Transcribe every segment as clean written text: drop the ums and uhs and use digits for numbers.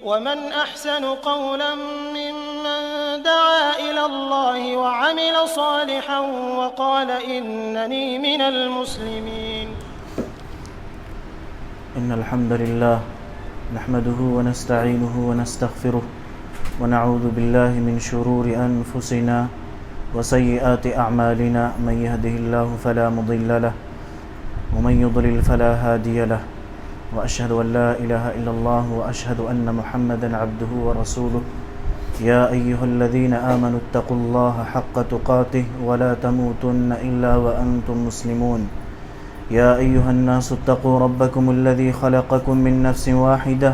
ومن أحسن قولا ممن دعا إلى الله وعمل صالحا وقال إنني من المسلمين. إن الحمد لله نحمده ونستعينه ونستغفره ونعوذ بالله من شرور أنفسنا وسيئات أعمالنا. من يهده الله فلا مضل له ومن يضلل فلا هادي له وأشهد أن لا إله إلا الله وأشهد أن محمدا عبده ورسوله. يا أيها الذين آمنوا اتقوا الله حق تقاته ولا تموتن إلا وأنتم مسلمون. يا أيها الناس اتقوا ربكم الذي خلقكم من نفس واحدة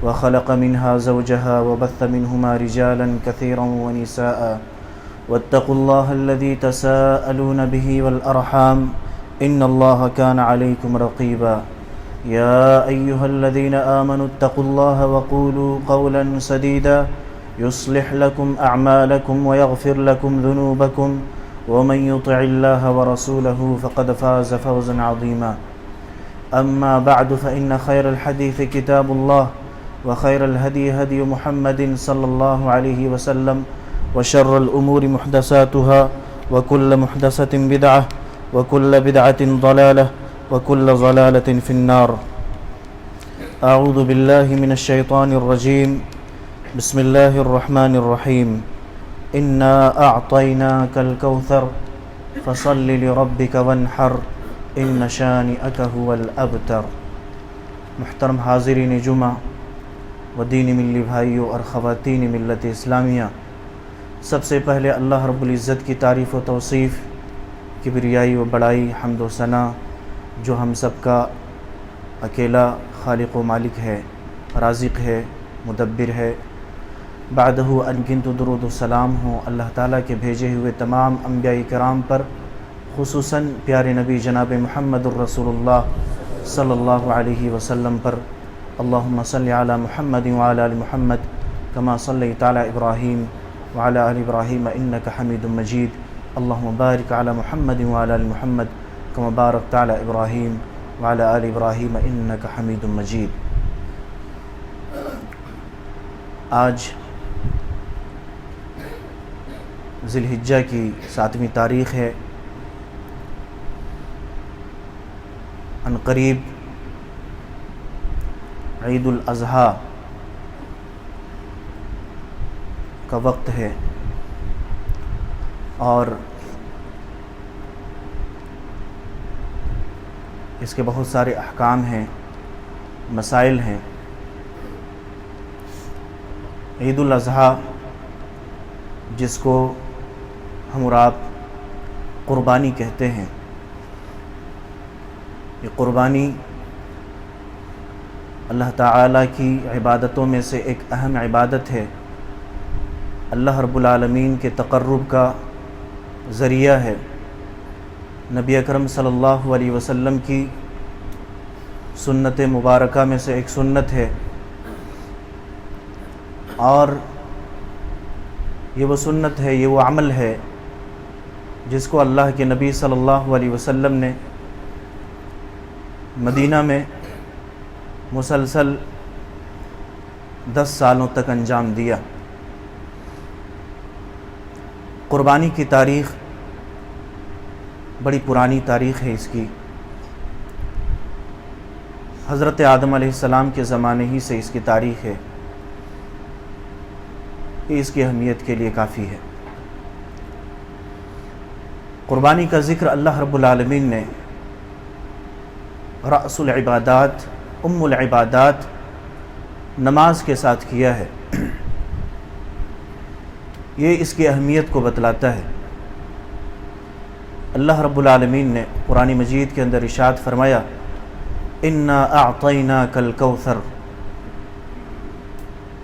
وخلق منها زوجها وبث منهما رجالا كثيرا ونساء واتقوا الله الذي تساءلون به والأرحام إن الله كان عليكم رقيبا. يا أيها الذين آمنوا اتقوا الله وقولوا قولا سديدا يصلح لكم أعمالكم ويغفر لكم ذنوبكم ومن يطع الله ورسوله فقد فاز فوزا عظيما. أما بعد فإن خير الحديث كتاب الله وخير الهدي هدي محمد صلى الله عليه وسلم وشر الأمور محدثاتها وكل محدثة بدعة وكل بدعة ضلالة وكل ضلالة في النار. أعوذ بالله من الشيطان الرجيم. بسم الله الرحمن الرحيم. إنا أعطيناك الكوثر فصل لربك وانحر إن شانئك هو الأبتر. محترم حاضرین جمعہ و دینی ملی بھائیوں اور خواتین ملت اسلامیہ، سب سے پہلے اللہ رب العزت کی تعریف و توصیف، کبریائی و بڑائی، حمد و ثنا جو ہم سب کا اکیلا خالق و مالک ہے، رازق ہے، مدبر ہے. بعدہ انگنت درود و سلام ہوں اللہ تعالیٰ کے بھیجے ہوئے تمام انبیاء کرام پر، خصوصاً پیارے نبی جناب محمد الرسول اللہ صلی اللہ علیہ وسلم پر. اللہم صلی علی محمد وعلی آل محمد کما صلیت علی ابراہیم وعلی آل ابراہیم انک حمید مجید. اللہم بارک علی محمد وعلی آل محمد کما بارکت علی ابراہیم وعلی آل ابراہیم انک حمید مجید. آج ذی الحجہ کی 7ویں تاریخ ہے. عن قریب عید الاضحیٰ کا وقت ہے اور اس کے بہت سارے احکام ہیں، مسائل ہیں. عید الاضحیٰ جس کو ہم اور آپ قربانی کہتے ہیں، یہ قربانی اللہ تعالیٰ کی عبادتوں میں سے ایک اہم عبادت ہے. اللہ رب العالمین کے تقرب کا ذریعہ ہے. نبی اکرم صلی اللہ علیہ وسلم کی سنت مبارکہ میں سے ایک سنت ہے، اور یہ وہ سنت ہے، یہ وہ عمل ہے جس کو اللہ کے نبی صلی اللہ علیہ وسلم نے مدینہ میں مسلسل 10 سالوں تک انجام دیا. قربانی کی تاریخ بڑی پرانی تاریخ ہے اس کی. حضرت آدم علیہ السلام کے زمانے ہی سے اس کی تاریخ ہے. یہ اس کی اہمیت کے لیے کافی ہے. قربانی کا ذکر اللہ رب العالمین نے رأس العبادات، ام العبادات نماز کے ساتھ کیا ہے. یہ اس کی اہمیت کو بتلاتا ہے. اللہ رب العالمین نے قرآن مجید کے اندر ارشاد فرمایا، انا اعطیناک الکوثر،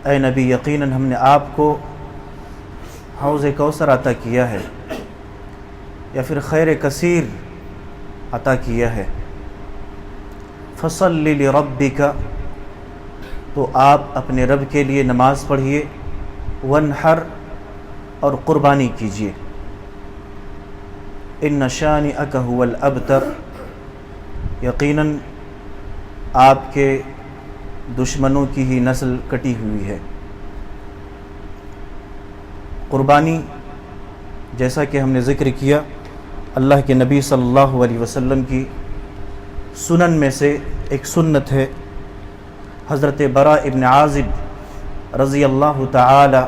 اے نبی یقیناً ہم نے آپ کو حوض کوثر عطا کیا ہے، یا پھر خیر کثیر عطا کیا ہے. فصل لربک، تو آپ اپنے رب کے لیے نماز پڑھیے. وانحر، اور قربانی کیجیے. ان شانئک هو الابتر، یقیناً آپ کے دشمنوں کی ہی نسل کٹی ہوئی ہے۔ قربانی جیسا کہ ہم نے ذکر کیا اللہ کے نبی صلی اللہ علیہ وسلم کی سنن میں سے ایک سنت ہے۔ حضرت براء ابن عازب رضی اللہ تعالی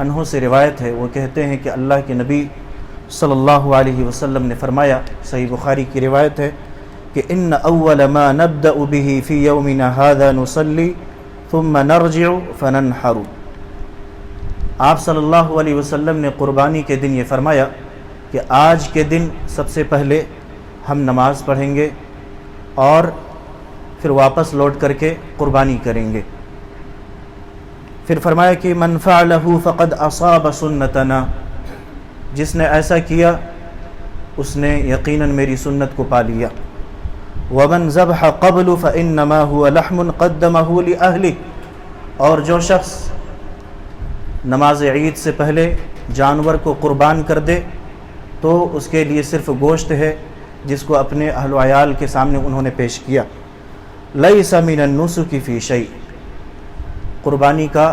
عنہ سے روایت ہے، وہ کہتے ہیں کہ اللہ کے نبی صلی اللہ علیہ وسلم نے فرمایا، صحیح بخاری کی روایت ہے کہ ان اول ما نبدأ به فی یومنا هذا نصلی ثم نرجع فننحر۔ آپ صلی اللہ علیہ وسلم نے قربانی کے دن یہ فرمایا کہ آج کے دن سب سے پہلے ہم نماز پڑھیں گے اور پھر واپس لوٹ کر کے قربانی کریں گے۔ پھر فرمایا کہ من فعلہ فقد اصاب سنتنا، جس نے ایسا کیا اس نے یقیناً میری سنت کو پا لیا۔ ومن ذبح قبل فانما هو لحم قدمه لاهله، اور جو شخص نماز عید سے پہلے جانور کو قربان کر دے تو اس کے لیے صرف گوشت ہے جس کو اپنے اہل و عیال کے سامنے انہوں نے پیش کیا۔ لیس من النسک فی شیء، قربانی کا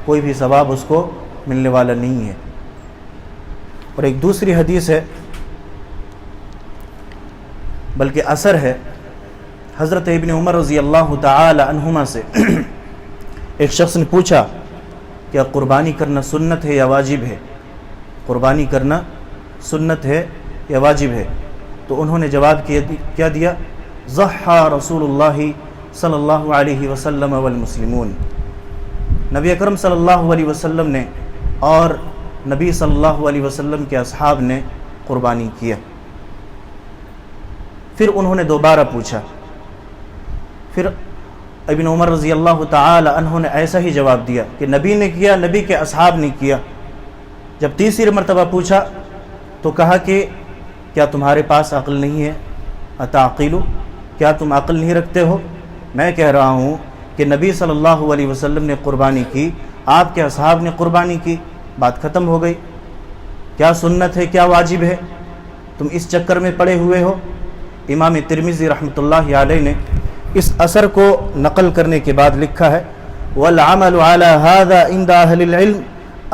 کوئی بھی ثواب اس کو ملنے والا نہیں ہے۔ اور ایک دوسری حدیث ہے، بلکہ اثر ہے، حضرت ابن عمر رضی اللہ تعالی عنہما سے ایک شخص نے پوچھا کیا قربانی کرنا سنت ہے یا واجب ہے؟ قربانی کرنا سنت ہے یا واجب ہے؟ تو انہوں نے جواب کیا دیا، ضحى رسول اللہ صلی اللہ علیہ وسلم والمسلمون، نبی اکرم صلی اللہ علیہ وسلم نے اور نبی صلی اللہ علیہ وسلم کے اصحاب نے قربانی کیا۔ پھر انہوں نے دوبارہ پوچھا، پھر ابن عمر رضی اللہ تعالی عنہ نے ایسا ہی جواب دیا کہ نبی نے کیا، نبی کے اصحاب نے کیا۔ جب تیسری مرتبہ پوچھا تو کہا کہ کیا تمہارے پاس عقل نہیں ہے؟ اتعقلوا، کیا تم عقل نہیں رکھتے ہو؟ میں کہہ رہا ہوں کہ نبی صلی اللہ علیہ وسلم نے قربانی کی، آپ کے اصحاب نے قربانی کی، بات ختم ہو گئی۔ کیا سنت ہے کیا واجب ہے؟ تم اس چکر میں پڑے ہوئے ہو۔ امام ترمذی رحمۃ اللہ علیہ نے اس اثر کو نقل کرنے کے بعد لکھا ہے، والعمل على هذا عند اہل العلم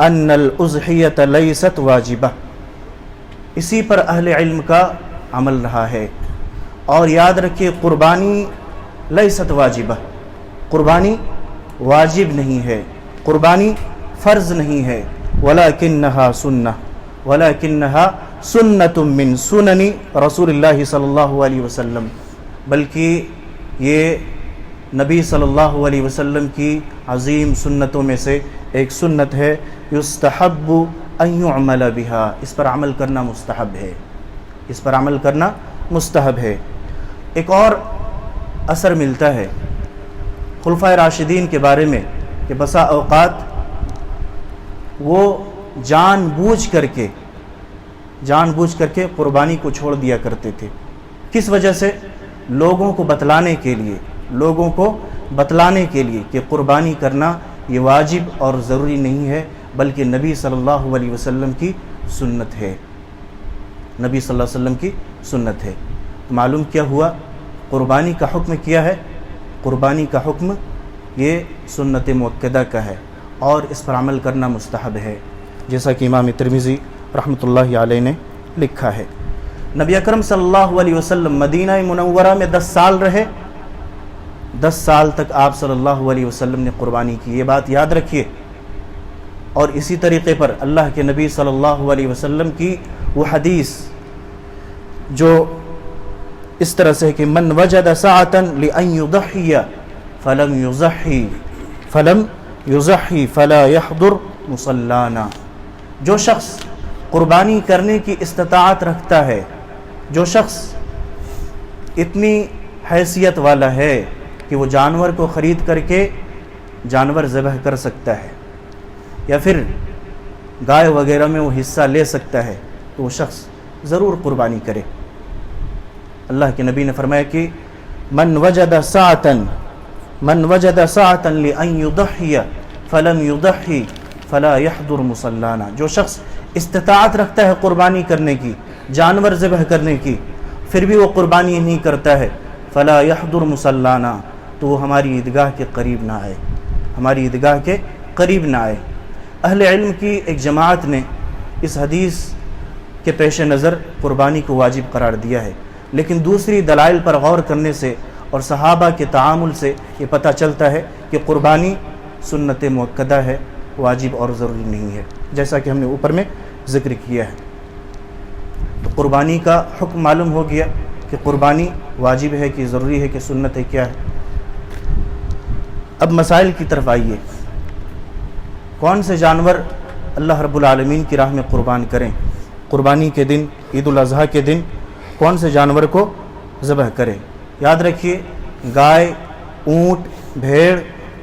ان الاضحیۃ لیست واجبہ، اسی پر اہل علم کا عمل رہا ہے۔ اور یاد رکھیے قربانی لیست واجبہ، قربانی واجب نہیں ہے، قربانی فرض نہیں ہے، ولکنھا سنہ، ولکنھا سنت من سنن رسول اللہ صلی اللہ علیہ وسلم، بلکہ یہ نبی صلی اللہ علیہ وسلم کی عظیم سنتوں میں سے ایک سنت ہے، یستحب ان یعمل بہا، اس پر عمل کرنا مستحب ہے، اس پر عمل کرنا مستحب ہے۔ ایک اور اثر ملتا ہے خلفائے راشدین کے بارے میں کہ بسا اوقات وہ جان بوجھ کر کے قربانی کو چھوڑ دیا کرتے تھے۔ کس وجہ سے؟ لوگوں کو بتلانے کے لیے کہ قربانی کرنا یہ واجب اور ضروری نہیں ہے، بلکہ نبی صلی اللہ علیہ وسلم کی سنت ہے، نبی صلی اللہ علیہ وسلم کی سنت ہے۔ معلوم کیا ہوا؟ قربانی کا حکم کیا ہے؟ قربانی کا حکم یہ سنت مؤکدہ کا ہے اور اس پر عمل کرنا مستحب ہے، جیسا کہ امام ترمذی رحمۃ اللہ علیہ نے لکھا ہے۔ نبی اکرم صلی اللہ علیہ وسلم مدینہ منورہ میں 10 سال رہے، 10 سال تک آپ صلی اللہ علیہ وسلم نے قربانی کی، یہ بات یاد رکھیے۔ اور اسی طریقے پر اللہ کے نبی صلی اللہ علیہ وسلم کی وہ حدیث جو اس طرح سے کہ من وجد ساعة لأن يضحي فلم يضحي فلا يحضر مصلانا، جو شخص قربانی کرنے کی استطاعت رکھتا ہے، جو شخص اتنی حیثیت والا ہے کہ وہ جانور کو خرید کر کے جانور ذبح کر سکتا ہے یا پھر گائے وغیرہ میں وہ حصہ لے سکتا ہے، تو وہ شخص ضرور قربانی کرے۔ اللہ کے نبی نے فرمایا کہ من وجد ساعة لأن يضحي فلم يضحي فلا يحضر مصلانا، جو شخص استطاعت رکھتا ہے قربانی کرنے کی، جانور ذبح کرنے کی، پھر بھی وہ قربانی نہیں کرتا ہے، فلا يحضر مصلانا، تو وہ ہماری عیدگاہ کے قریب نہ آئے، ہماری عیدگاہ کے قریب نہ آئے۔ اہل علم کی ایک جماعت نے اس حدیث کے پیش نظر قربانی کو واجب قرار دیا ہے، لیکن دوسری دلائل پر غور کرنے سے اور صحابہ کے تعامل سے یہ پتہ چلتا ہے کہ قربانی سنت مؤکدہ ہے، واجب اور ضروری نہیں ہے، جیسا کہ ہم نے اوپر میں ذکر کیا ہے۔ تو قربانی کا حکم معلوم ہو گیا کہ قربانی واجب ہے کہ ضروری ہے کہ سنت ہے، کیا ہے۔ اب مسائل کی طرف آئیے، کون سے جانور اللہ رب العالمین کی راہ میں قربان کریں؟ قربانی کے دن، عید الاضحیٰ کے دن کون سے جانور کو ذبح کریں؟ یاد رکھیے، گائے، اونٹ، بھیڑ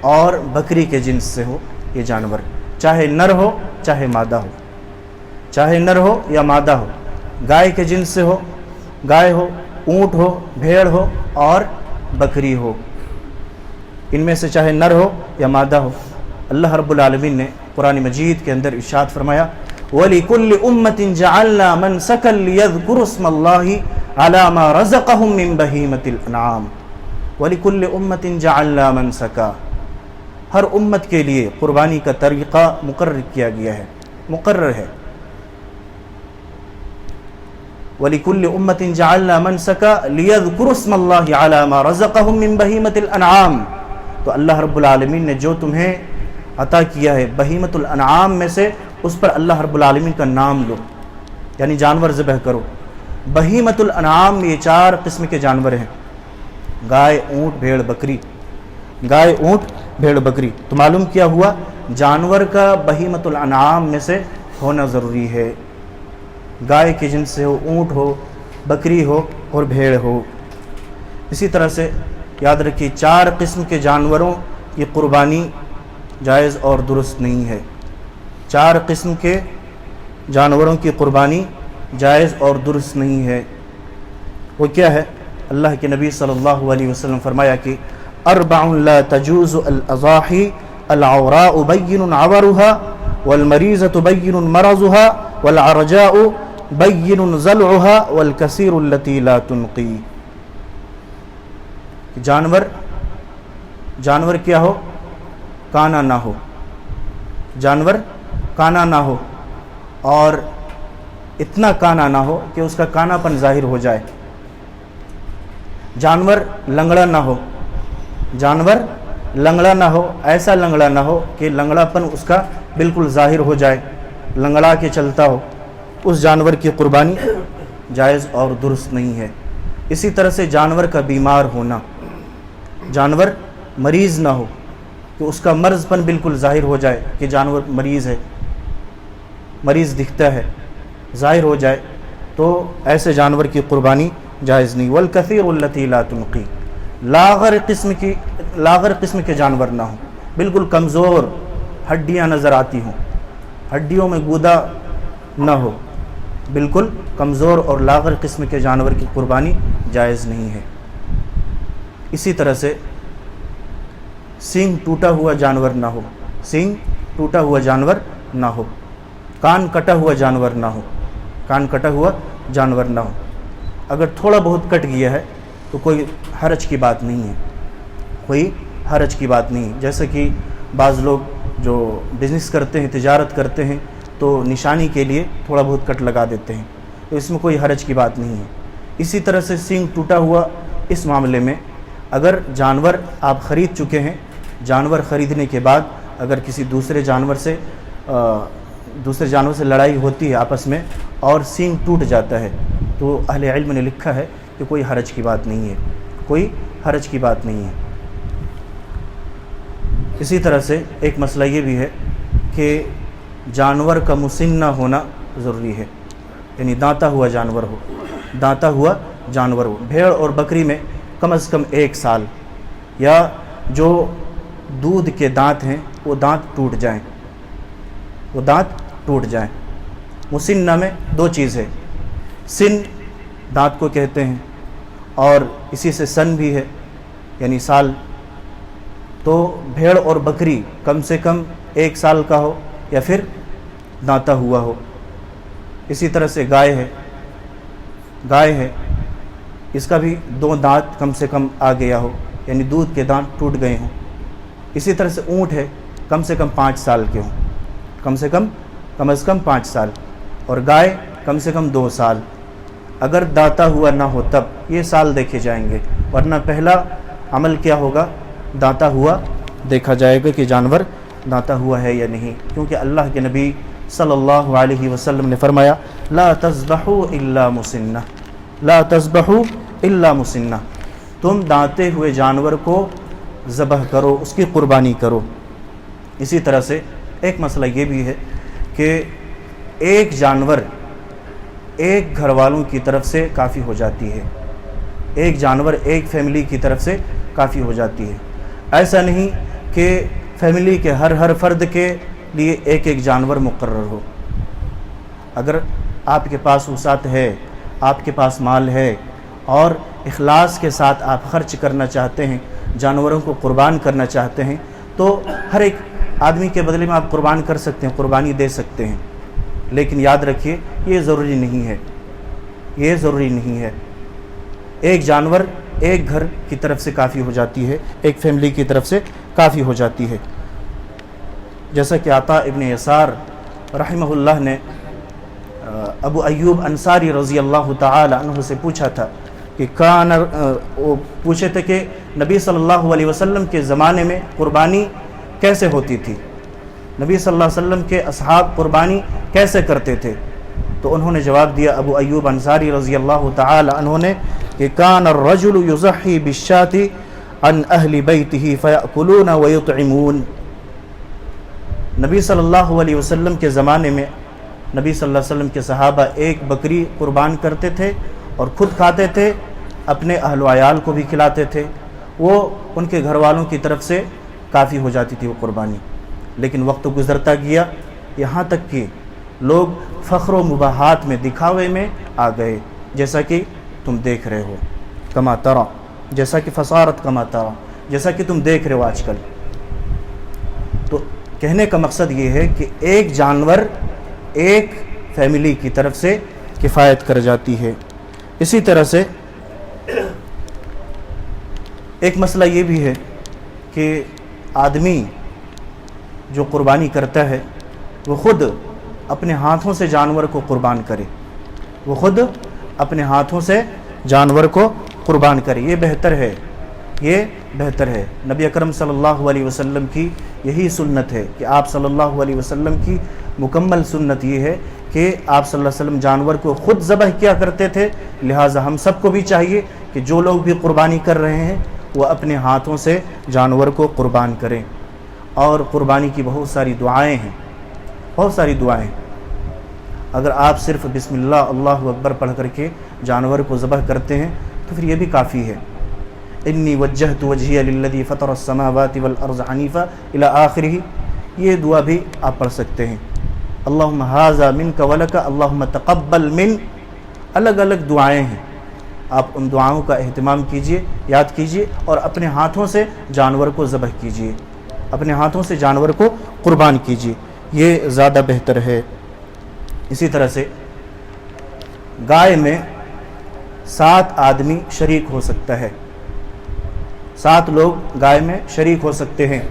اور بکری کے جنس سے ہو یہ جانور، چاہے نر ہو چاہے مادہ ہو، چاہے نر ہو یا مادہ ہو، گائے کے جنس سے ہو، گائے ہو، اونٹ ہو، بھیڑ ہو اور بکری ہو، ان میں سے چاہے نر ہو یا مادہ ہو۔ اللہ رب العالمین نے قرآن مجید کے اندر ارشاد فرمایا، وَلِكُلِّ أُمَّةٍ جَعَلْنَا مَنْسَكًا لِيَذْكُرُوا اسْمَ اللَّهِ عَلَى مَا رَزَقَهُم مِّن بَهِيمَةِ الْأَنْعَامِ۔ وَلِكُلِّ أُمَّةٍ جَعَلْنَا مَنْسَكًا، ہر امت کے لیے قربانی کا طریقہ مقرر کیا گیا ہے، مقرر ہے۔ وَلِكُلِّ أُمَّةٍ جَعَلْنَا مَنْسَكًا لِيَذْكُرُوا اسْمَ اللَّهِ عَلَى مَا رَزَقَهُم مِّن بَهِيمَةِ الْأَنْعَامِ، تو اللہ رب العالمین نے جو تمہیں عطا کیا ہے بہیمۃ الانعام میں سے، اس پر اللہ رب العالمین کا نام لو، یعنی جانور ذبح کرو۔ بہیمۃ الانعام یہ 4 قسم کے جانور ہیں، گائے، اونٹ، بھیڑ، بکری۔ گائے، اونٹ، بھیڑ، بکری، تو معلوم کیا ہوا، جانور کا بہیمۃ الانعام میں سے ہونا ضروری ہے، گائے کے جنس سے ہو، اونٹ ہو، بکری ہو اور بھیڑ ہو۔ اسی طرح سے یاد رکھیے 4 قسم کے جانوروں کی قربانی جائز اور درست نہیں ہے، 4 قسم کے جانوروں کی قربانی جائز اور درست نہیں ہے۔ وہ کیا ہے؟ اللہ کے نبی صلی اللہ علیہ وسلم فرمایا کہ اربع لا تجوز الاضاحی العوراء بین عورها والمریضة بین مرضها والعرجاء بین ضلعها والکثیر التي لا تنقی۔ جانور کیا ہو؟ کانا نہ ہو، جانور کانا نہ ہو، اور اتنا کانا نہ ہو کہ اس کا کانا پن ظاہر ہو جائے۔ جانور لنگڑا نہ ہو، جانور لنگڑا نہ ہو، ایسا لنگڑا نہ ہو کہ لنگڑا پن اس کا بالکل ظاہر ہو جائے، لنگڑا کے چلتا ہو، اس جانور کی قربانی جائز اور درست نہیں ہے۔ اسی طرح سے جانور کا بیمار ہونا، جانور مریض نہ ہو کہ اس کا مرض پن بالکل ظاہر ہو جائے کہ جانور مریض ہے، مریض دکھتا ہے، ظاہر ہو جائے، تو ایسے جانور کی قربانی جائز نہیں۔ والکثیر التی لا تنقی، لاغر قسم کے جانور نہ ہوں، بالکل کمزور، ہڈیاں نظر آتی ہوں، ہڈیوں میں گودا نہ ہو، بالکل کمزور اور لاغر قسم کے جانور کی قربانی جائز نہیں ہے۔ اسی طرح سے سینگ ٹوٹا ہوا جانور نہ ہو، سینگ ٹوٹا ہوا جانور نہ ہو، کان کٹا ہوا جانور نہ ہو، کان کٹا ہوا جانور نہ ہو۔ اگر تھوڑا بہت کٹ گیا ہے تو کوئی حرج کی بات نہیں ہے، کوئی حرج کی بات نہیں ہے۔ جیسے کہ بعض لوگ جو بزنس کرتے ہیں، تجارت کرتے ہیں، تو نشانی کے لیے تھوڑا بہت کٹ لگا دیتے ہیں، تو اس میں کوئی حرج کی بات نہیں ہے۔ اسی طرح سے سینگ ٹوٹا ہوا اس معاملے میں، اگر جانور آپ خرید چکے ہیں، جانور خریدنے کے بعد اگر کسی دوسرے جانور سے لڑائی ہوتی ہے آپس میں اور سینگ ٹوٹ جاتا ہے، تو اہل علم نے لکھا ہے کہ کوئی حرج کی بات نہیں ہے، کوئی حرج کی بات نہیں ہے۔ اسی طرح سے ایک مسئلہ یہ بھی ہے کہ جانور کا مسن ہونا ضروری ہے، یعنی دانتا ہوا جانور ہو، دانتا ہوا جانور ہو۔ بھیڑ اور بکری میں کم از کم 1 سال، یا جو دودھ کے دانت ہیں وہ دانت ٹوٹ جائیں، وہ دانت ٹوٹ جائیں۔ مسنہ میں 2 چیز ہے، سن دانت کو کہتے ہیں، اور اسی سے سن بھی ہے، یعنی سال۔ تو بھیڑ اور بکری کم سے کم 1 سال کا ہو یا پھر دانتا ہوا ہو۔ اسی طرح سے گائے ہے، اس کا بھی 2 دانت کم سے کم آ گیا ہو، یعنی دودھ کے دانت ٹوٹ گئے ہوں. اسی طرح سے اونٹ ہے کم سے کم 5 سال کے ہوں, کم از کم 5 سال, اور گائے کم سے کم 2 سال. اگر داتا ہوا نہ ہو تب یہ سال دیکھے جائیں گے, ورنہ پہلا عمل کیا ہوگا, داتا ہوا دیکھا جائے گا کہ جانور داتا ہوا ہے یا نہیں, کیونکہ اللہ کے نبی صلی اللہ علیہ وسلم نے فرمایا لا تذبحوا الا مسنہ, لا تذبحوا الا مسنہ, تم دانتے ہوئے جانور کو ذبح کرو, اس کی قربانی کرو. اسی طرح سے ایک مسئلہ یہ بھی ہے کہ ایک جانور ایک گھر والوں کی طرف سے کافی ہو جاتی ہے, ایک جانور ایک فیملی کی طرف سے کافی ہو جاتی ہے. ایسا نہیں کہ فیملی کے ہر فرد کے لیے ایک ایک جانور مقرر ہو. اگر آپ کے پاس وسعت ہے, آپ کے پاس مال ہے اور اخلاص کے ساتھ آپ خرچ کرنا چاہتے ہیں, جانوروں کو قربان کرنا چاہتے ہیں, تو ہر ایک آدمی کے بدلے میں آپ قربان کر سکتے ہیں, قربانی دے سکتے ہیں. لیکن یاد رکھیے یہ ضروری نہیں ہے, یہ ضروری نہیں ہے. ایک جانور ایک گھر کی طرف سے کافی ہو جاتی ہے, ایک فیملی کی طرف سے کافی ہو جاتی ہے. جیسا کہ عطا ابن یسار رحمہ اللہ نے ابو ایوب انصاری رضی اللہ تعالی عنہ سے پوچھا تھا کہ وہ پوچھے تھے کہ نبی صلی اللہ علیہ وسلم کے زمانے میں قربانی کیسے ہوتی تھی, نبی صلی اللہ علیہ وسلم کے اصحاب قربانی کیسے کرتے تھے؟ تو انہوں نے جواب دیا, ابو ایوب انصاری رضی اللہ تعالی عنہ نے, کہ کان الرجل یضحی بالشاة عن اہل بیتہ فیأکلون ویطعمون. نبی صلی اللہ علیہ وسلم کے زمانے میں نبی صلی اللہ علیہ وسلم کے صحابہ ایک بکری قربان کرتے تھے اور خود کھاتے تھے, اپنے اہل و عیال کو بھی کھلاتے تھے. وہ ان کے گھر والوں کی طرف سے کافی ہو جاتی تھی وہ قربانی. لیکن وقت گزرتا گیا, یہاں تک کہ لوگ فخر و مباحات میں, دکھاوے میں آ گئے, جیسا کہ تم دیکھ رہے ہو, کما ترا, جیسا کہ فصارت کما ترا, جیسا کہ تم دیکھ رہے ہو آج کل. تو کہنے کا مقصد یہ ہے کہ ایک جانور ایک فیملی کی طرف سے کفایت کر جاتی ہے. اسی طرح سے ایک مسئلہ یہ بھی ہے کہ آدمی جو قربانی کرتا ہے وہ خود اپنے ہاتھوں سے جانور کو قربان کرے, وہ خود اپنے ہاتھوں سے جانور کو قربان کرے. یہ بہتر ہے, یہ بہتر ہے. نبی اکرم صلی اللہ علیہ وسلم کی یہی سنت ہے کہ آپ صلی اللہ علیہ وسلم کی مکمل سنت یہ ہے کہ آپ صلی اللہ علیہ وسلم جانور کو خود ذبح کیا کرتے تھے. لہٰذا ہم سب کو بھی چاہیے کہ جو لوگ بھی قربانی کر رہے ہیں وہ اپنے ہاتھوں سے جانور کو قربان کریں. اور قربانی کی بہت ساری دعائیں ہیں, بہت ساری دعائیں. اگر آپ صرف بسم اللہ اللہ اکبر پڑھ کر کے جانور کو ذبح کرتے ہیں تو پھر یہ بھی کافی ہے. انی وجہت وجہی للذی فطر السماوات والارض حنیفا الی آخرہ, یہ دعا بھی آپ پڑھ سکتے ہیں. اللہم ھذا منک ولک اللہم تقبل من. الگ الگ دعائیں ہیں, آپ ان دعاؤں کا اہتمام کیجئے, یاد کیجئے, اور اپنے ہاتھوں سے جانور کو ذبح کیجئے, اپنے ہاتھوں سے جانور کو قربان کیجئے, یہ زیادہ بہتر ہے. اسی طرح سے گائے میں 7 آدمی شریک ہو سکتا ہے, 7 لوگ گائے میں شریک ہو سکتے ہیں,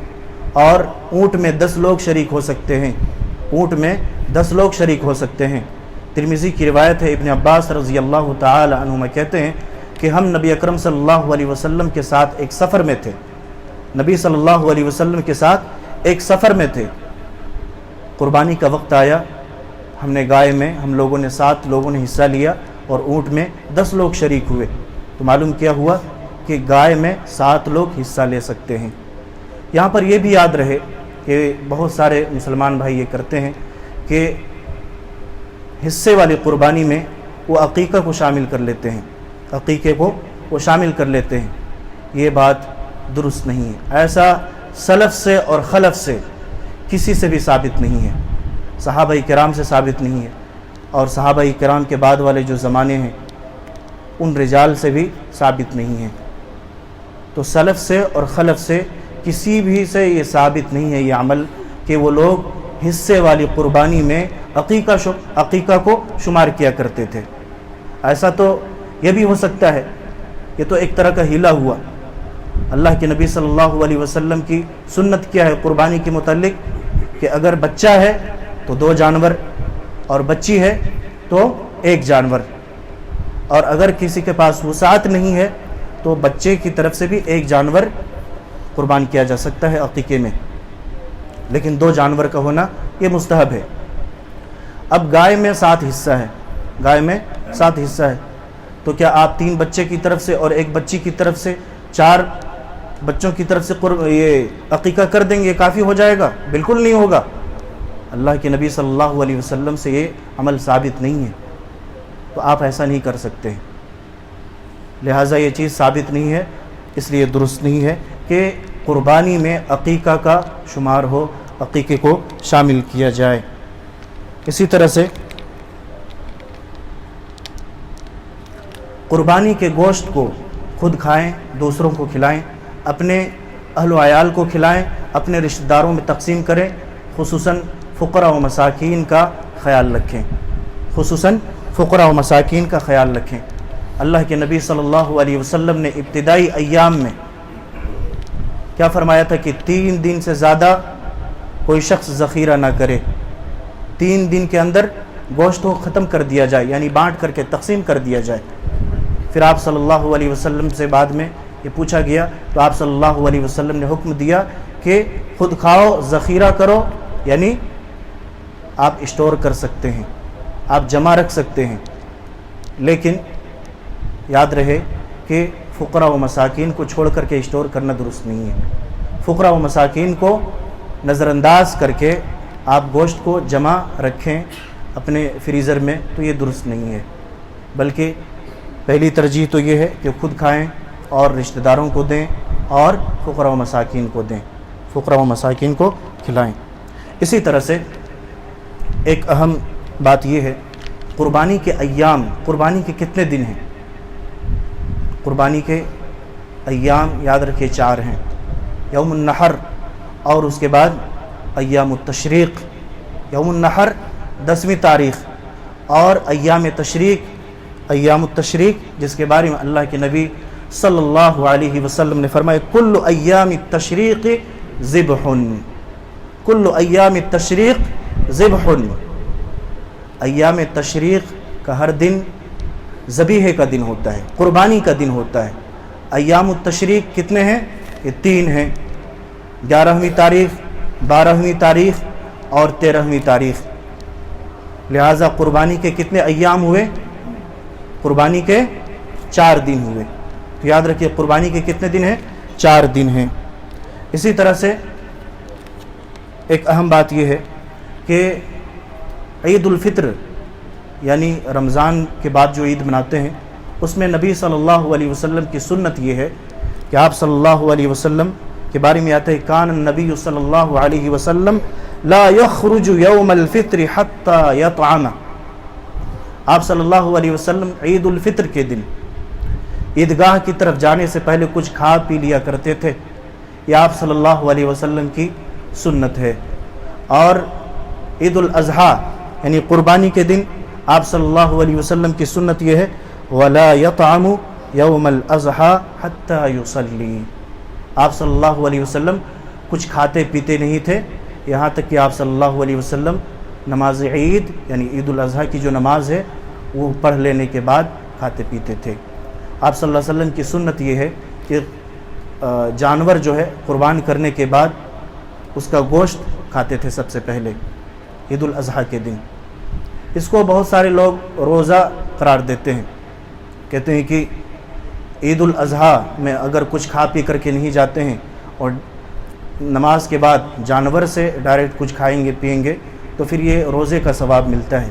اور اونٹ میں 10 لوگ شریک ہو سکتے ہیں, اونٹ میں 10 لوگ شریک ہو سکتے ہیں. ترمذی کی روایت ہے, ابن عباس رضی اللہ تعالی عنہما کہتے ہیں کہ ہم نبی اکرم صلی اللہ علیہ وسلم کے ساتھ ایک سفر میں تھے, نبی صلی اللہ علیہ وسلم کے ساتھ ایک سفر میں تھے. قربانی کا وقت آیا, ہم نے گائے میں ہم لوگوں نے 7 لوگوں نے حصہ لیا اور اونٹ میں 10 لوگ شریک ہوئے. تو معلوم کیا ہوا کہ گائے میں 7 لوگ حصہ لے سکتے ہیں. یہاں پر یہ بھی یاد رہے کہ بہت سارے مسلمان بھائی یہ کرتے ہیں کہ حصے والی قربانی میں وہ عقیقہ کو شامل کر لیتے ہیں, عقیقے کو وہ شامل کر لیتے ہیں. یہ بات درست نہیں ہے. ایسا سلف سے اور خلف سے کسی سے بھی ثابت نہیں ہے, صحابہ کرام سے ثابت نہیں ہے, اور صحابہ کرام کے بعد والے جو زمانے ہیں ان رجال سے بھی ثابت نہیں ہے. تو سلف سے اور خلف سے کسی بھی سے یہ ثابت نہیں ہے یہ عمل کہ وہ لوگ حصے والی قربانی میں عقیقہ کو شمار کیا کرتے تھے. ایسا تو یہ بھی ہو سکتا ہے, یہ تو ایک طرح کا ہیلا ہوا اللہ کے نبی صلی اللہ علیہ وسلم کی سنت کیا ہے قربانی کے متعلق کہ اگر بچہ ہے تو 2 جانور اور بچی ہے تو 1 جانور، اور اگر کسی کے پاس وسعت نہیں ہے تو بچے کی طرف سے بھی 1 جانور قربان کیا جا سکتا ہے عقیقے میں، لیکن 2 جانور کا ہونا یہ مستحب ہے۔ اب گائے میں 7 حصہ ہے، گائے میں 7 حصہ ہے، تو کیا آپ 3 بچے کی طرف سے اور 1 بچی کی طرف سے 4 بچوں کی طرف سے یہ عقیقہ کر دیں گے، یہ کافی ہو جائے گا؟ بالکل نہیں ہوگا۔ اللہ کے نبی صلی اللہ علیہ وسلم سے یہ عمل ثابت نہیں ہے، تو آپ ایسا نہیں کر سکتے، لہٰذا یہ چیز ثابت نہیں ہے، اس لیے درست نہیں ہے کہ قربانی میں عقیقہ کا شمار ہو، عقیقے کو شامل کیا جائے۔ اسی طرح سے قربانی کے گوشت کو خود کھائیں، دوسروں کو کھلائیں، اپنے اہل و عیال کو کھلائیں، اپنے رشتہ داروں میں تقسیم کریں، خصوصاً فقراء و مساکین کا خیال رکھیں، خصوصاً فقراء و مساکین کا خیال رکھیں۔ اللہ کے نبی صلی اللہ علیہ وسلم نے ابتدائی ایام میں کیا فرمایا تھا کہ 3 دن سے زیادہ کوئی شخص ذخیرہ نہ کرے، 3 دن کے اندر گوشت کو ختم کر دیا جائے، یعنی بانٹ کر کے تقسیم کر دیا جائے۔ پھر آپ صلی اللہ علیہ وسلم سے بعد میں یہ پوچھا گیا تو آپ صلی اللہ علیہ وسلم نے حکم دیا کہ خود کھاؤ، ذخیرہ کرو، یعنی آپ اسٹور کر سکتے ہیں، آپ جمع رکھ سکتے ہیں، لیکن یاد رہے کہ فقراء و مساکین کو چھوڑ کر کے اسٹور کرنا درست نہیں ہے۔ فقراء و مساکین کو نظر انداز کر کے آپ گوشت کو جمع رکھیں اپنے فریزر میں، تو یہ درست نہیں ہے، بلکہ پہلی ترجیح تو یہ ہے کہ خود کھائیں اور رشتہ داروں کو دیں اور فقراء و مساکین کو دیں، فقراء و مساکین کو کھلائیں۔ اسی طرح سے ایک اہم بات یہ ہے قربانی کے ایام، قربانی کے کتنے دن ہیں؟ قربانی کے ایام یاد رکھے 4 ہیں، یوم النحر اور اس کے بعد ایام التشریق۔ یوم النحر 10ویں تاریخ اور ایام تشریق، ایام التشریق جس کے بارے میں اللہ کے نبی صلی اللہ علیہ وسلم نے فرمایا کل ایام التشریق ذبح، کل ایام التشریق ذبح، ایام تشریق کا ہر دن ذبیحے کا دن ہوتا ہے، قربانی کا دن ہوتا ہے۔ ایام التشریق کتنے ہیں؟ یہ 3 ہیں، 11ویں تاریخ، 12ویں تاریخ اور 13ویں تاریخ۔ لہٰذا قربانی کے کتنے ایام ہوئے؟ قربانی کے 4 دن ہوئے، تو یاد رکھیے قربانی کے کتنے دن ہیں؟ 4 دن ہیں۔ اسی طرح سے ایک اہم بات یہ ہے کہ عید الفطر یعنی رمضان کے بعد جو عید مناتے ہیں، اس میں نبی صلی اللہ علیہ وسلم کی سنت یہ ہے کہ آپ صلی اللہ علیہ وسلم کے بارے میں آتا ہے کان النبی صلی اللہ علیہ وسلم لا یخرج یوم الفطر حتی یطعم، آپ صلی اللہ علیہ وسلم عید الفطر کے دن عیدگاہ کی طرف جانے سے پہلے کچھ کھا پی لیا کرتے تھے، یہ آپ صلی اللہ علیہ وسلم کی سنت ہے۔ اور عید الاضحیٰ یعنی قربانی کے دن آپ صلی اللہ علیہ وسلم کی سنت یہ ہے وَلَا يَطْعَمُ يَوْمَ الْأَضْحَىٰ حَتَّى يُصَلِّي، آپ صلی اللہ علیہ وسلم کچھ کھاتے پیتے نہیں تھے یہاں تک کہ آپ صلی اللہ علیہ وسلم نماز عید یعنی عید الاضحیٰ کی جو نماز ہے وہ پڑھ لینے کے بعد کھاتے پیتے تھے۔ آپ صلی اللہ علیہ وسلم کی سنت یہ ہے کہ جانور جو ہے قربان کرنے کے بعد اس کا گوشت کھاتے تھے سب سے پہلے عید الاضحیٰ کے دن۔ اس کو بہت سارے لوگ روزہ قرار دیتے ہیں، کہتے ہیں کہ عید الاضحیٰ میں اگر کچھ کھا پی کر کے نہیں جاتے ہیں اور نماز کے بعد جانور سے ڈائریکٹ کچھ کھائیں گے پئیں گے تو پھر یہ روزے کا ثواب ملتا ہے۔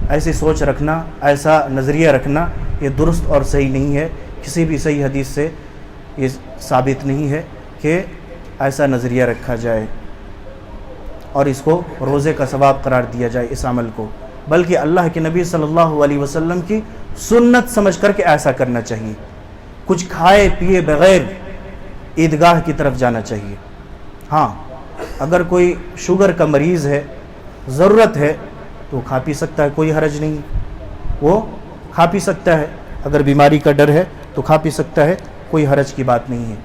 ایسی سوچ رکھنا، ایسا نظریہ رکھنا یہ درست اور صحیح نہیں ہے، کسی بھی صحیح حدیث سے یہ ثابت نہیں ہے کہ ایسا نظریہ رکھا جائے اور اس کو روزے کا ثواب قرار دیا جائے اس عمل کو، بلکہ اللہ کے نبی صلی اللہ علیہ وسلم کی سنت سمجھ کر کے ایسا کرنا چاہیے، کچھ کھائے پیے بغیر عیدگاہ کی طرف جانا چاہیے۔ ہاں اگر کوئی شوگر کا مریض ہے، ضرورت ہے تو کھا پی سکتا ہے، کوئی حرج نہیں، وہ کھا پی سکتا ہے، اگر بیماری کا ڈر ہے تو کھا پی سکتا ہے، کوئی حرج کی بات نہیں ہے۔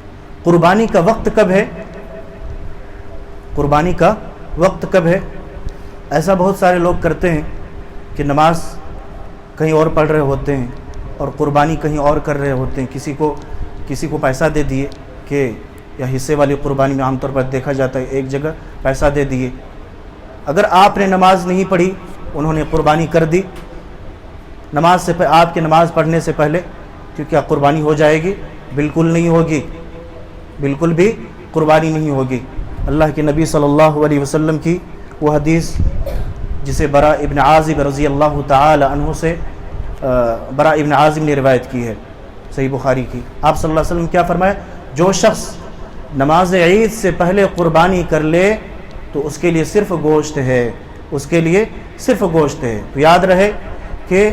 قربانی کا وقت کب ہے؟ قربانی کا وقت کب ہے؟ ایسا بہت سارے لوگ کرتے ہیں کہ نماز کہیں اور پڑھ رہے ہوتے ہیں اور قربانی کہیں اور کر رہے ہوتے ہیں، کسی کو پیسہ دے دیے کہ یا حصے والی قربانی میں عام طور پر دیکھا جاتا ہے ایک جگہ پیسہ دے دیے، اگر آپ نے نماز نہیں پڑھی انہوں نے قربانی کر دی، آپ کے نماز پڑھنے سے پہلے، کہ کیا قربانی ہو جائے گی؟ بالکل نہیں ہوگی، بالکل بھی قربانی نہیں ہوگی۔ اللہ کے نبی صلی اللہ علیہ وسلم کی وہ حدیث جسے برا ابن عازب رضی اللہ تعالی عنہ سے برا ابن عازب نے روایت کی ہے صحیح بخاری کی، آپ صلی اللہ علیہ وسلم کیا فرمایا؟ جو شخص نماز عید سے پہلے قربانی کر لے تو اس کے لیے صرف گوشت ہے، اس کے لیے صرف گوشت ہے۔ تو یاد رہے کہ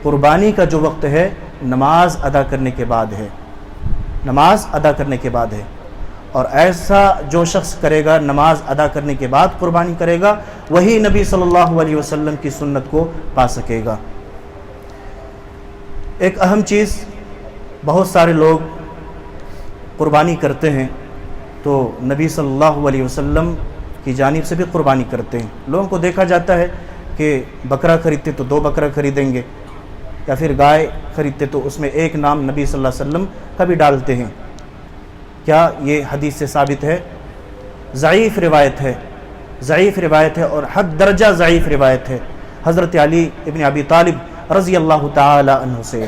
قربانی کا جو وقت ہے نماز ادا کرنے کے بعد ہے، نماز ادا کرنے کے بعد ہے، اور ایسا جو شخص کرے گا نماز ادا کرنے کے بعد قربانی کرے گا وہی نبی صلی اللہ علیہ وسلم کی سنت کو پا سکے گا۔ ایک اہم چیز، بہت سارے لوگ قربانی کرتے ہیں تو نبی صلی اللہ علیہ وسلم کی جانب سے بھی قربانی کرتے ہیں۔ لوگوں کو دیکھا جاتا ہے کہ بکرا خریدتے تو 2 بکرا خریدیں گے، یا پھر گائے خریدتے تو اس میں ایک نام نبی صلی اللہ علیہ وسلم کا بھی ڈالتے ہیں۔ کیا یہ حدیث سے ثابت ہے؟ ضعیف روایت ہے، ضعیف روایت ہے، اور حد درجہ ضعیف روایت ہے۔ حضرت علی ابن ابی طالب رضی اللہ تعالی عنہ سے،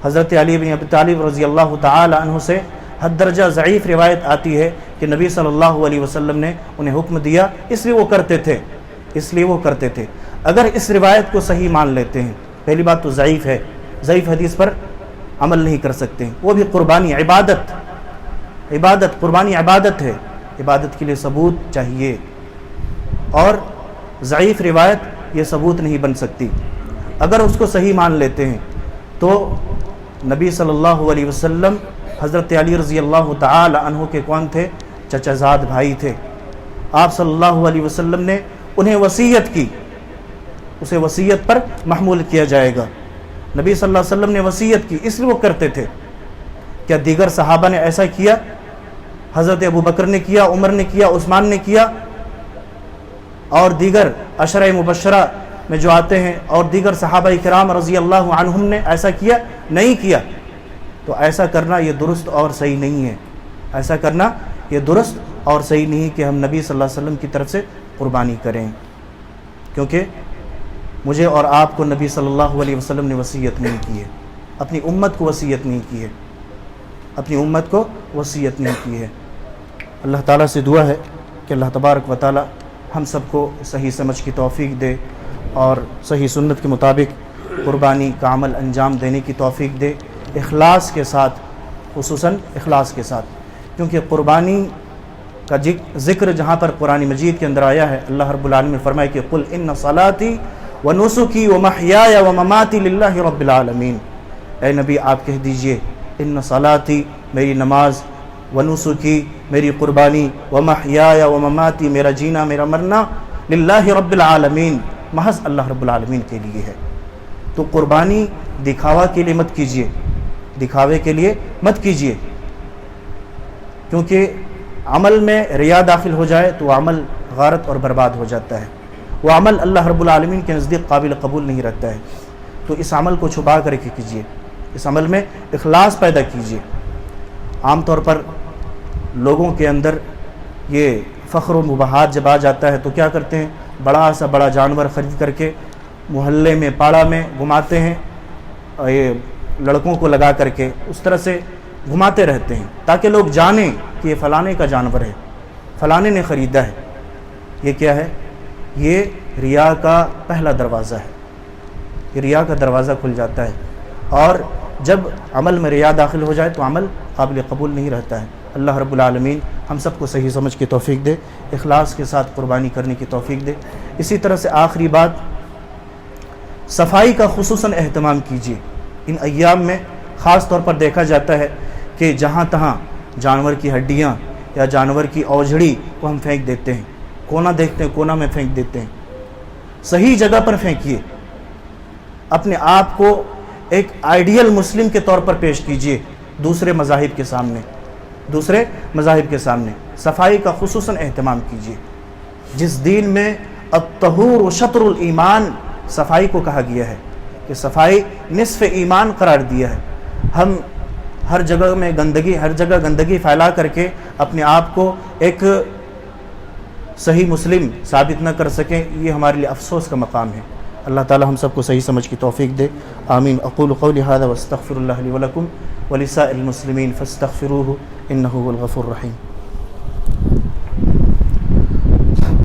حضرت علی ابن ابی طالب رضی اللہ تعالی عنہ سے حد درجہ ضعیف روایت آتی ہے کہ نبی صلی اللہ علیہ وسلم نے انہیں حکم دیا، اس لیے وہ کرتے تھے۔ اگر اس روایت کو صحیح مان لیتے ہیں، پہلی بات تو ضعیف ہے، ضعیف حدیث پر عمل نہیں کر سکتے ہیں، وہ بھی قربانی عبادت، قربانی عبادت ہے، عبادت کے لیے ثبوت چاہیے، اور ضعیف روایت یہ ثبوت نہیں بن سکتی۔ اگر اس کو صحیح مان لیتے ہیں تو نبی صلی اللہ علیہ وسلم حضرت علی رضی اللہ تعالی عنہ کے کون تھے؟ چچا زاد بھائی تھے۔ آپ صلی اللہ علیہ وسلم نے انہیں وصیت کی، اسے وصیت پر محمول کیا جائے گا۔ نبی صلی اللہ علیہ وسلم نے وصیت کی، اس لیے وہ کرتے تھے۔ کیا دیگر صحابہ نے ایسا کیا؟ حضرت ابو بکر نے کیا، عمر نے کیا، عثمان نے کیا، اور دیگر عشرہ مبشرہ میں جو آتے ہیں اور دیگر صحابہ کرام رضی اللہ عنہم نے ایسا کیا؟ نہیں کیا۔ تو ایسا کرنا یہ درست اور صحیح نہیں ہے، ایسا کرنا یہ درست اور صحیح نہیں کہ ہم نبی صلی اللہ علیہ وسلم کی طرف سے قربانی کریں، کیونکہ مجھے اور آپ کو نبی صلی اللہ علیہ وسلم نے وصیت نہیں کی ہے، اپنی امت کو وصیت نہیں کی ہے، اپنی امت کو وصیت نہیں کی ہے۔ اللہ تعالیٰ سے دعا ہے کہ اللہ تبارک و تعالیٰ ہم سب کو صحیح سمجھ کی توفیق دے اور صحیح سنت کے مطابق قربانی کا عمل انجام دینے کی توفیق دے، اخلاص کے ساتھ، خصوصاً اخلاص کے ساتھ، کیونکہ قربانی کا ذکر جہاں پر قرآن مجید کے اندر آیا ہے، اللہ رب العالمین نے فرمایا کہ قل ان صلاتی ونسکی ومحیای ومماتی للہ رب العالمین، اے نبی آپ کہہ دیجئے ان صلاتی میری نماز، ونسکی میری قربانی، ومحیای ومماتی میرا جینا میرا مرنا، للہ رب العالمین محض اللہ رب العالمین کے لیے ہے۔ تو قربانی دکھاوا کے لیے مت کیجیے، دکھاوے کے لیے مت کیجیے، کیونکہ عمل میں ریا داخل ہو جائے تو عمل غارت اور برباد ہو جاتا ہے، وہ عمل اللہ رب العالمین کے نزدیک قابل قبول نہیں رہتا ہے۔ تو اس عمل کو چھپا کر کے کیجیے، اس عمل میں اخلاص پیدا کیجیے۔ عام طور پر لوگوں کے اندر یہ فخر و مباحات جب آ جاتا ہے تو کیا کرتے ہیں؟ بڑا سا بڑا جانور خرید کر کے محلے میں پاڑا میں گھماتے ہیں، یہ لڑکوں کو لگا کر کے اس طرح سے گھماتے رہتے ہیں تاکہ لوگ جانیں کہ یہ فلانے کا جانور ہے، فلانے نے خریدا ہے۔ یہ کیا ہے؟ یہ ریا کا پہلا دروازہ ہے، یہ ریا کا دروازہ کھل جاتا ہے، اور جب عمل میں ریا داخل ہو جائے تو عمل قابل قبول نہیں رہتا ہے۔ اللہ رب العالمین ہم سب کو صحیح سمجھ کی توفیق دے، اخلاص کے ساتھ قربانی کرنے کی توفیق دے۔ اسی طرح سے آخری بات، صفائی کا خصوصاً اہتمام کیجیے۔ ان ایام میں خاص طور پر دیکھا جاتا ہے کہ جہاں تہاں جانور کی ہڈیاں یا جانور کی اوجھڑی کو ہم پھینک دیتے ہیں، کونا دیکھتے ہیں کونا میں پھینک دیتے ہیں۔ صحیح جگہ پر پھینکیے، اپنے آپ کو ایک آئیڈیل مسلم کے طور پر پیش کیجیے دوسرے مذاہب کے سامنے صفائی کا خصوصاً اہتمام کیجیے. جس دین میں الطہور شطر الایمان صفائی کو کہا گیا ہے کہ صفائی نصف ایمان قرار دیا ہے، ہم ہر جگہ گندگی پھیلا کر کے اپنے آپ کو ایک صحیح مسلم ثابت نہ کر سکیں، یہ ہمارے لیے افسوس کا مقام ہے. اللہ تعالی ہم سب کو صحیح سمجھ کی توفیق دے. آمین. اقول قولی ھذا واستغفر اللہ لی ولکم ولسائر المسلمین فاستغفروہ انہ هو الغفور الرحیم.